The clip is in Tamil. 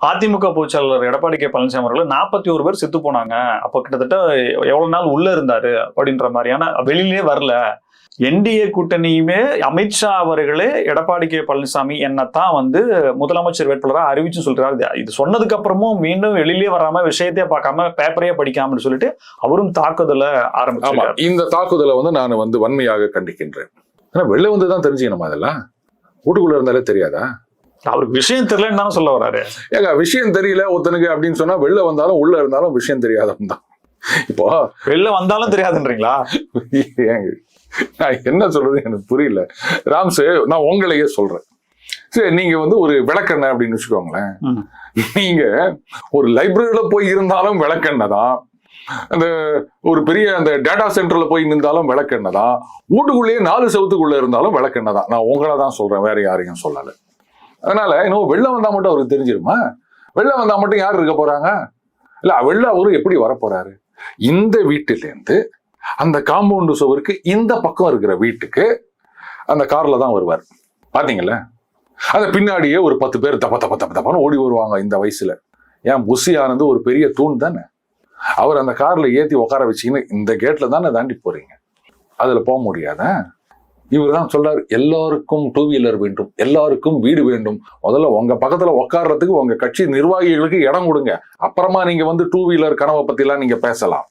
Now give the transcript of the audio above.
அதிமுக பொதுச்செயலாளர் எடப்பாடி கே பழனிசாமி அவர்கள் 41 பேர் செத்து போனாங்க. அப்ப கிட்டத்தட்ட எவ்வளவு நாள் உள்ள இருந்தாரு அப்படின்ற மாதிரியான வெளியிலே வரல. என்டிஏ கூட்டணியுமே அமித்ஷா அவர்களே எடப்பாடி கே பழனிசாமி என்னத்தான் முதலமைச்சர் வேட்பாளராக அறிவிச்சு சொல்றாரு. இது சொன்னதுக்கு அப்புறமும் மீண்டும் வெளியிலே வராம விஷயத்தையே பார்க்காம பேப்பரையே படிக்காமன்னு சொல்லிட்டு அவரும் தாக்குதலை ஆரம்பிச்சாங்க. இந்த தாக்குதலை நான் வன்மையாக கண்டிக்கின்றேன். ஆனா வெளில வந்துதான் தெரிஞ்சுக்கணுமா? அதெல்லாம் வீட்டுக்குள்ள இருந்தாலே தெரியாதா? அவருக்கு விஷயம் தெரியலன்னு தானே சொல்ல வராரு. ஏங்க விஷயம் தெரியல ஒருத்தனுக்கு அப்படின்னு சொன்னா வெளில வந்தாலும் உள்ள இருந்தாலும் விஷயம் தெரியாதவன் தான். இப்போ வெளில வந்தாலும் தெரியாதுன்றீங்களா? நான் என்ன சொல்றது எனக்கு புரியல. ராம்சே, நான் உங்களையே சொல்றேன். சரி, நீங்க ஒரு விளக்கெண்ணெய் அப்படின்னு வச்சுக்கோங்களேன். நீங்க ஒரு லைப்ரரியில போய் இருந்தாலும் விளக்கெண்ணெய் தான், அந்த ஒரு பெரிய அந்த டேட்டா சென்டர்ல போய் நின்றாலும் விளக்கெண்ணெய் தான், வீட்டுக்குள்ளேயே 4 செவத்துக்குள்ள இருந்தாலும் விளக்கெண்ணெய் தான். நான் உங்களை தான் சொல்றேன், வேற யாரையும் சொல்லல. அதனால இன்னும் வெளில வந்தா மட்டும் அவருக்கு தெரிஞ்சிருமா? வெளில வந்தா மட்டும் யார் இருக்க போறாங்க? இல்ல வெளில அவரு எப்படி வரப்போறாரு? இந்த வீட்டிலேருந்து அந்த காம்பவுண்டு சுவருக்கு இந்த பக்கம் இருக்கிற வீட்டுக்கு அந்த கார்ல தான் வருவார். பாத்தீங்கல்ல? அந்த பின்னாடியே ஒரு 10 பேர் தப்ப தப்ப தப்ப தப்பான்னு ஓடி வருவாங்க இந்த வயசுல. ஏன் புஷி ஆனது ஒரு பெரிய தூண் தானே. அவர் அந்த கார்ல ஏத்தி உட்கார வச்சீங்கன்னு இந்த கேட்ல தானே தாண்டி போறீங்க. அதுல போக முடியாத? இவர் தான் சொல்றாரு, எல்லாருக்கும் 2 வீலர் வேண்டும், எல்லாருக்கும் வீடு வேண்டும். முதல்ல உங்க பக்கத்துல உட்கார்றதுக்கு உங்க கட்சி நிர்வாகிகளுக்கு இடம் கொடுங்க, அப்புறமா நீங்க 2 வீலர் கனவை பத்தி எல்லாம் நீங்க பேசலாம்.